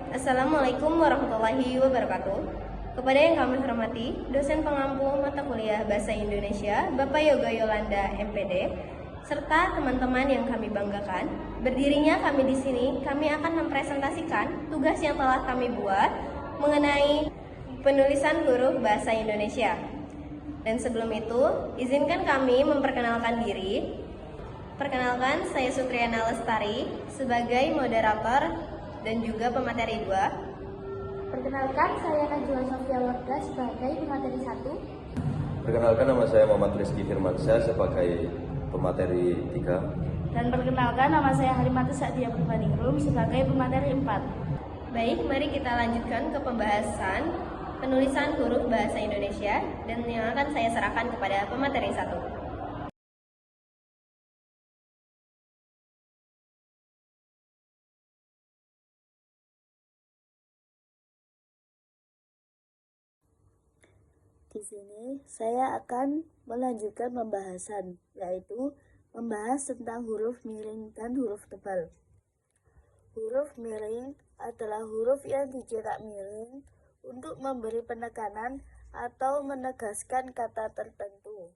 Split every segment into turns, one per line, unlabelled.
Assalamualaikum warahmatullahi wabarakatuh. Kepada yang kami hormati, dosen pengampu mata kuliah Bahasa Indonesia, Bapak Yoga Yolanda, MPD, serta teman-teman yang kami banggakan, berdirinya kami di sini, kami akan mempresentasikan tugas yang telah kami buat mengenai penulisan huruf bahasa Indonesia. Dan sebelum itu, izinkan kami memperkenalkan diri. Perkenalkan, saya Sutriana Lestari sebagai moderator dan juga pemateri 2.
Perkenalkan, saya Najwa Sofia Warda sebagai pemateri 1.
Perkenalkan, nama saya Muhammad Rizky Firmansyah sebagai pemateri 3.
Dan perkenalkan, nama saya Halimatu Sa'diyah Purbaningrum sebagai pemateri 4.
Baik, mari kita lanjutkan ke pembahasan penulisan huruf bahasa Indonesia dan yang akan saya serahkan kepada pemateri 1.
Di sini saya akan melanjutkan pembahasan, yaitu membahas tentang huruf miring dan huruf tebal. Huruf miring adalah huruf yang dicetak miring untuk memberi penekanan atau menegaskan kata tertentu.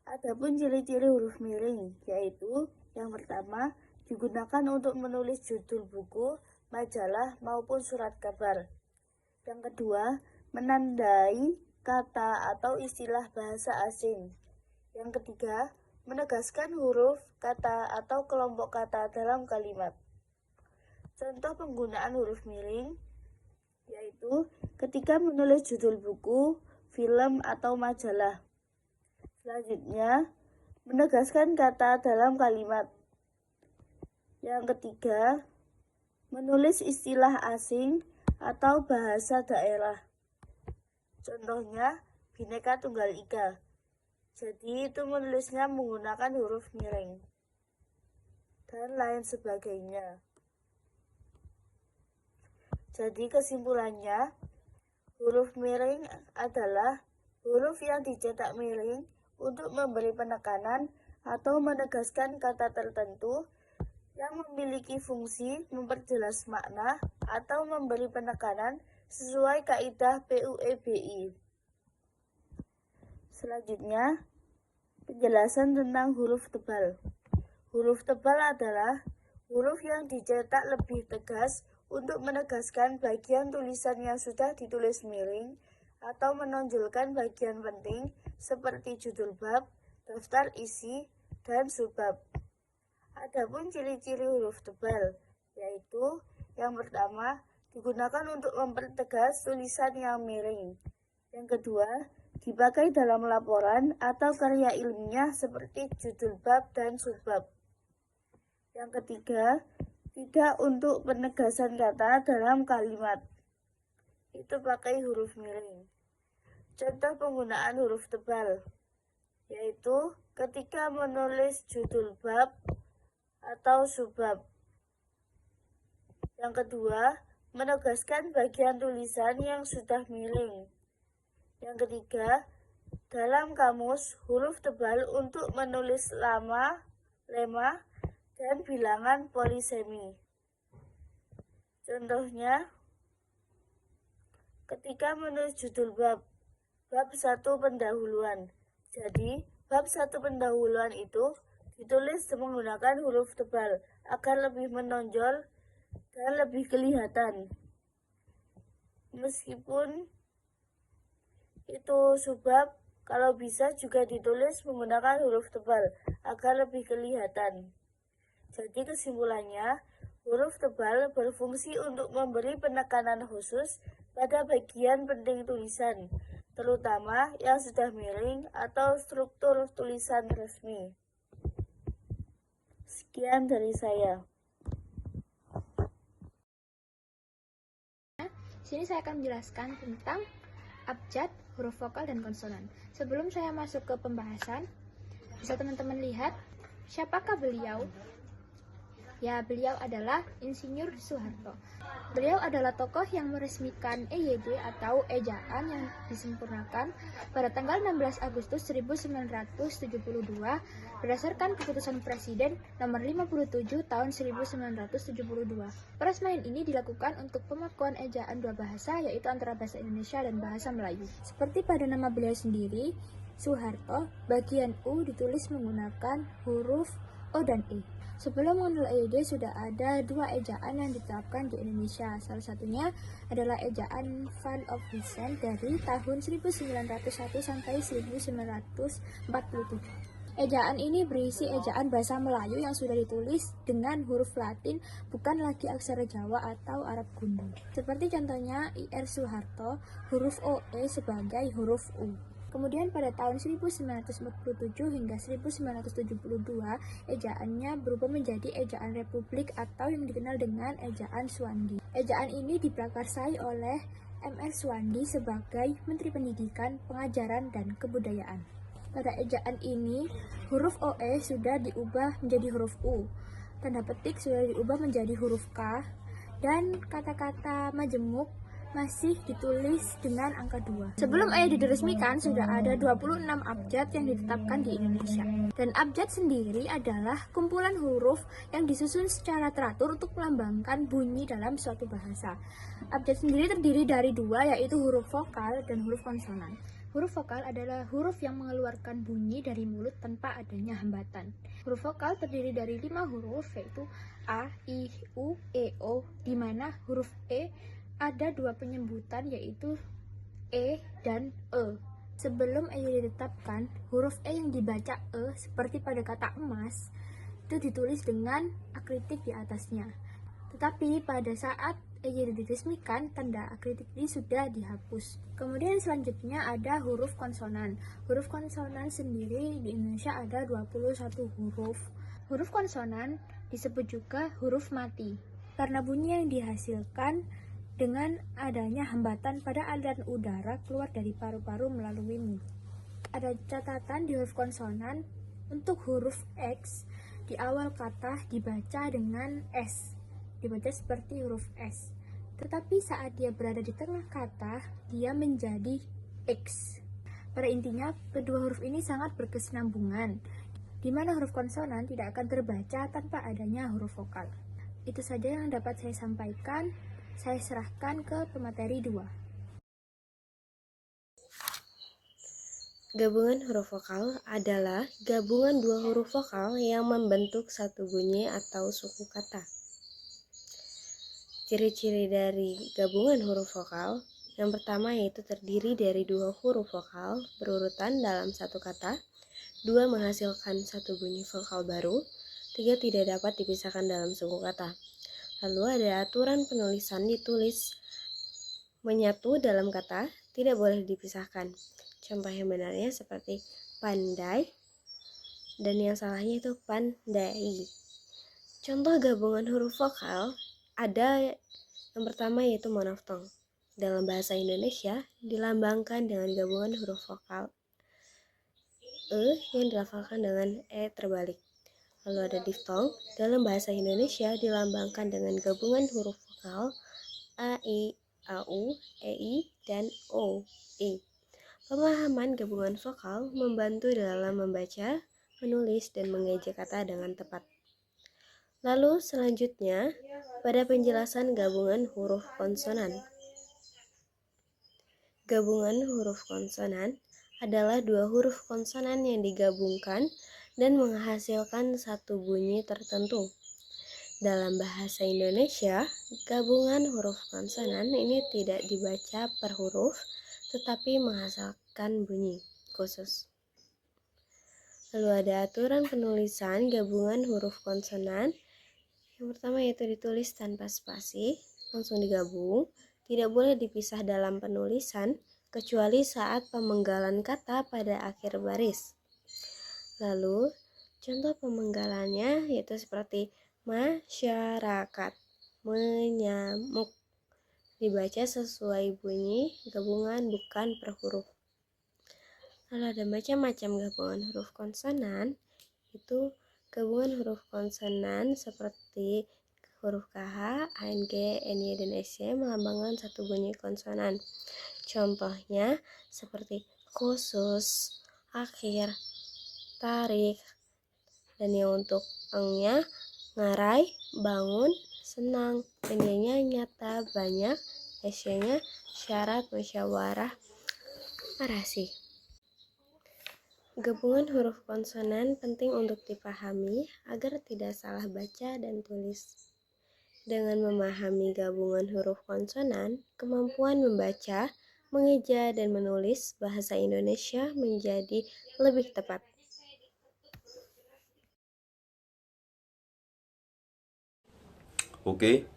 Adapun ciri-ciri huruf miring, yaitu yang pertama, digunakan untuk menulis judul buku, majalah, maupun surat kabar. Yang kedua, menandai kata atau istilah bahasa asing. Yang ketiga, menegaskan huruf, kata, atau kelompok kata dalam kalimat. Contoh penggunaan huruf miring yaitu ketika menulis judul buku, film, atau majalah. Selanjutnya, menegaskan kata dalam kalimat. Yang ketiga, menulis istilah asing atau bahasa daerah. Contohnya, Bhinneka Tunggal Ika. Jadi itu menulisnya menggunakan huruf miring. Dan lain sebagainya. Jadi kesimpulannya, huruf miring adalah huruf yang dicetak miring untuk memberi penekanan atau menegaskan kata tertentu yang memiliki fungsi memperjelas makna atau memberi penekanan sesuai kaidah PUEBI. Selanjutnya, penjelasan tentang huruf tebal. Huruf tebal adalah huruf yang dicetak lebih tegas untuk menegaskan bagian tulisan yang sudah ditulis miring atau menonjolkan bagian penting seperti judul bab, daftar isi, dan subbab. Adapun ciri-ciri huruf tebal, yaitu yang pertama, digunakan untuk mempertegas tulisan yang miring. Yang kedua, dipakai dalam laporan atau karya ilmiah seperti judul bab dan subbab. Yang ketiga, tidak untuk penegasan kata dalam kalimat. Itu pakai huruf miring. Contoh penggunaan huruf tebal, yaitu ketika menulis judul bab atau subbab. Yang kedua, menegaskan bagian tulisan yang sudah miring. Yang ketiga, dalam kamus huruf tebal untuk menulis lama, lema, dan bilangan polisemi. Contohnya, ketika menulis judul bab 1 pendahuluan. Jadi, bab 1 pendahuluan itu ditulis menggunakan huruf tebal agar lebih menonjol dan lebih kelihatan. Meskipun itu subbab, kalau bisa juga ditulis menggunakan huruf tebal agar lebih kelihatan. Jadi kesimpulannya, huruf tebal berfungsi untuk memberi penekanan khusus pada bagian penting tulisan, terutama yang sudah miring atau struktur tulisan resmi. Sekian dari saya.
Sini saya akan menjelaskan tentang abjad, huruf vokal, dan konsonan. Sebelum saya masuk ke pembahasan, bisa teman-teman lihat siapakah beliau? Ya, beliau adalah Insinyur Soeharto. Beliau adalah tokoh yang meresmikan EYD atau Ejaan yang disempurnakan pada tanggal 16 Agustus 1972 berdasarkan keputusan Presiden nomor 57 tahun 1972. Peresmian ini dilakukan untuk pemakuan ejaan dua bahasa, yaitu antara bahasa Indonesia dan bahasa Melayu. Seperti pada nama beliau sendiri, Soeharto, bagian U ditulis menggunakan huruf O dan E. Sebelum mengenal EYD sudah ada dua ejaan yang diterapkan di Indonesia. Salah satunya adalah ejaan Van of Vincent dari tahun 1901 sampai 1947. Ejaan ini berisi ejaan bahasa Melayu yang sudah ditulis dengan huruf Latin, bukan lagi aksara Jawa atau Arab Gundul. Seperti contohnya IR Soeharto, huruf OE sebagai huruf U. Kemudian pada tahun 1947 hingga 1972, ejaannya berubah menjadi ejaan Republik atau yang dikenal dengan ejaan Suwandi. Ejaan ini diprakarsai oleh M.R. Suwandi sebagai Menteri Pendidikan, Pengajaran, dan Kebudayaan. Pada ejaan ini, huruf OE sudah diubah menjadi huruf U, tanda petik sudah diubah menjadi huruf K, dan kata-kata majemuk masih ditulis dengan angka 2. Sebelum EYD diresmikan, sudah ada 26 abjad yang ditetapkan di Indonesia. Dan abjad sendiri adalah kumpulan huruf yang disusun secara teratur untuk melambangkan bunyi dalam suatu bahasa. Abjad sendiri terdiri dari dua, yaitu huruf vokal dan huruf konsonan. Huruf vokal adalah huruf yang mengeluarkan bunyi dari mulut tanpa adanya hambatan. Huruf vokal terdiri dari 5 huruf, yaitu A, I, U, E, O, di mana huruf E ada 2 penyebutan, yaitu E dan E. Sebelum E ditetapkan, huruf E yang dibaca E seperti pada kata emas itu ditulis dengan akritik di atasnya. Tetapi pada saat EYD diresmikan, tanda akritik ini sudah dihapus. Kemudian selanjutnya ada huruf konsonan. Huruf konsonan sendiri di Indonesia ada 21 huruf. Huruf konsonan disebut juga huruf mati karena bunyi yang dihasilkan dengan adanya hambatan pada aliran udara keluar dari paru-paru melalui mulut. Ada catatan di huruf konsonan, untuk huruf X di awal kata dibaca dengan S, dibaca seperti huruf S. Tetapi saat dia berada di tengah kata, dia menjadi X. Pada intinya, kedua huruf ini sangat berkesinambungan, di mana huruf konsonan tidak akan terbaca tanpa adanya huruf vokal. Itu saja yang dapat saya sampaikan. Saya serahkan ke pemateri 2.
Gabungan huruf vokal adalah gabungan dua huruf vokal yang membentuk satu bunyi atau suku kata. Ciri-ciri dari gabungan huruf vokal, yang pertama yaitu terdiri dari dua huruf vokal berurutan dalam satu kata, 2 menghasilkan satu bunyi vokal baru, 3 tidak dapat dipisahkan dalam suku kata. Lalu ada aturan penulisan, ditulis menyatu dalam kata, tidak boleh dipisahkan. Contoh yang benarnya seperti pandai, dan yang salahnya itu pandai. Contoh gabungan huruf vokal ada yang pertama yaitu monoftong. Dalam bahasa Indonesia dilambangkan dengan gabungan huruf vokal E yang dilafalkan dengan E terbalik. Lalu ada diftong, dalam bahasa Indonesia dilambangkan dengan gabungan huruf vokal A, I, A, U, E, I, dan O, E. Pemahaman gabungan vokal membantu dalam membaca, menulis, dan mengeja kata dengan tepat. Lalu selanjutnya, pada penjelasan gabungan huruf konsonan. Gabungan huruf konsonan adalah dua huruf konsonan yang digabungkan dan menghasilkan satu bunyi tertentu. Dalam bahasa Indonesia, gabungan huruf konsonan ini tidak dibaca per huruf, tetapi menghasilkan bunyi khusus. Lalu ada aturan penulisan gabungan huruf konsonan. Yang pertama yaitu ditulis tanpa spasi, langsung digabung, tidak boleh dipisah dalam penulisan, kecuali saat pemenggalan kata pada akhir baris. Lalu, contoh pemenggalannya yaitu seperti masyarakat, menyamuk. Dibaca sesuai bunyi gabungan, bukan per huruf. Lalu ada macam-macam gabungan huruf konsonan, itu Gabungan huruf konsonan seperti huruf KH, ANG, NY, dan SY melambangkan satu bunyi konsonan. Contohnya seperti khusus, akhir, tarik, dan yang untuk engnya ngarai, bangun, senang, dan Y-nya nyata, banyak, SY-nya syarat, musyawarah, marasi. Gabungan huruf konsonan penting untuk dipahami agar tidak salah baca dan tulis. Dengan memahami gabungan huruf konsonan, kemampuan membaca, mengeja, dan menulis bahasa Indonesia menjadi lebih tepat.
Oke.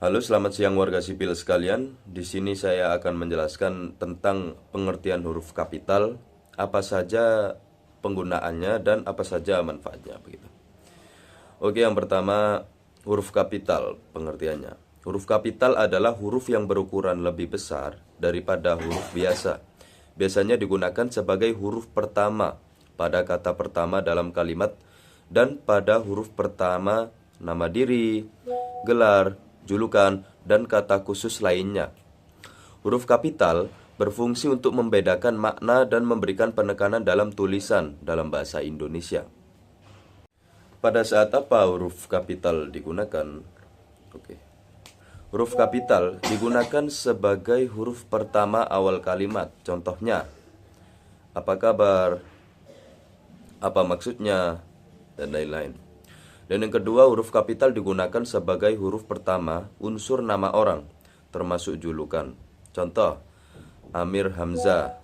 Halo, selamat siang warga sipil sekalian. Di sini saya akan menjelaskan tentang pengertian huruf kapital, apa saja penggunaannya dan apa saja manfaatnya begitu. Oke, yang pertama huruf kapital pengertiannya. Huruf kapital adalah huruf yang berukuran lebih besar daripada huruf biasa. Biasanya digunakan sebagai huruf pertama pada kata pertama dalam kalimat dan pada huruf pertama nama diri, gelar, julukan, dan kata khusus lainnya. Huruf kapital berfungsi untuk membedakan makna dan memberikan penekanan dalam tulisan dalam bahasa Indonesia. Pada saat apa huruf kapital digunakan? Oke. Huruf kapital digunakan sebagai huruf pertama awal kalimat. Contohnya, apa kabar? Apa maksudnya? Dan lain-lain. Dan yang kedua, huruf kapital digunakan sebagai huruf pertama unsur nama orang, termasuk julukan. Contoh, Amir Hamzah.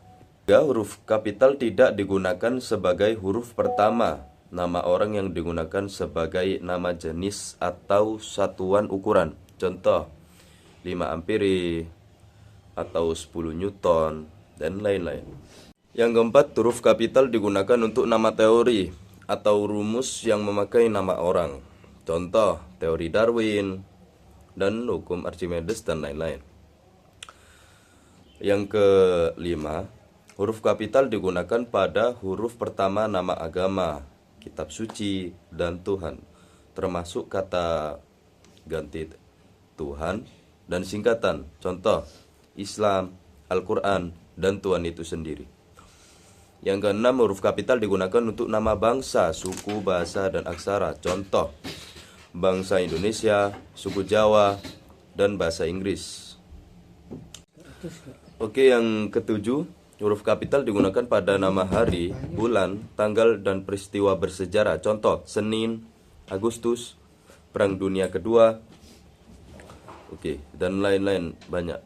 Huruf kapital tidak digunakan sebagai huruf pertama nama orang yang digunakan sebagai nama jenis atau satuan ukuran. Contoh, 5 ampere atau 10 newton dan lain-lain. Yang keempat, huruf kapital digunakan untuk nama teori atau rumus yang memakai nama orang. Contoh, teori Darwin dan hukum Archimedes dan lain-lain. Yang kelima, huruf kapital digunakan pada huruf pertama nama agama, kitab suci, dan Tuhan, termasuk kata ganti Tuhan dan singkatan. Contoh, Islam, Al-Quran, dan Tuhan itu sendiri. Yang keenam, huruf kapital digunakan untuk nama bangsa, suku, bahasa, dan aksara. Contoh, bangsa Indonesia, suku Jawa, dan bahasa Inggris. Oke, yang ketujuh, huruf kapital digunakan pada nama hari, bulan, tanggal, dan peristiwa bersejarah. Contoh, Senin, Agustus, Perang Dunia Kedua, dan lain-lain banyak.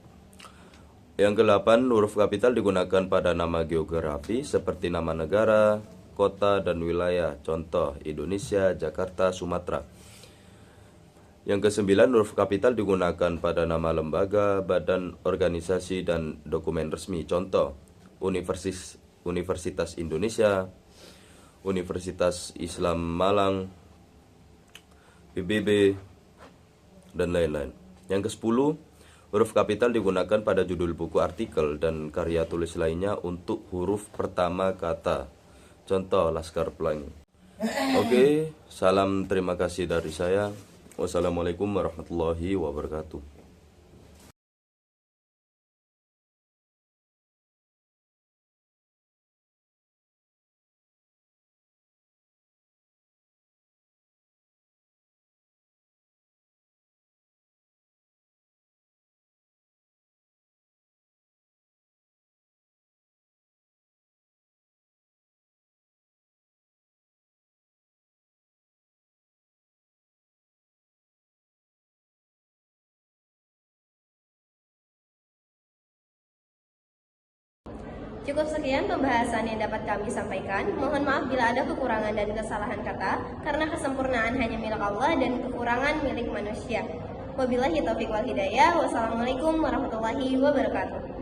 Yang ke-8, huruf kapital digunakan pada nama geografi seperti nama negara, kota, dan wilayah. Contoh, Indonesia, Jakarta, Sumatera. Yang ke-9, huruf kapital digunakan pada nama lembaga, badan, organisasi, dan dokumen resmi. Contoh, Universitas Indonesia, Universitas Islam Malang, PBB, dan lain-lain. Yang ke-10, huruf kapital digunakan pada judul buku, artikel, dan karya tulis lainnya untuk huruf pertama kata. Contoh, Laskar Pelangi. Oke, salam terima kasih dari saya. Wassalamualaikum warahmatullahi wabarakatuh.
Cukup sekian pembahasan yang dapat kami sampaikan. Mohon maaf bila ada kekurangan dan kesalahan kata, karena kesempurnaan hanya milik Allah dan kekurangan milik manusia. Wabillahi taufiq wal hidayah. Wassalamualaikum warahmatullahi wabarakatuh.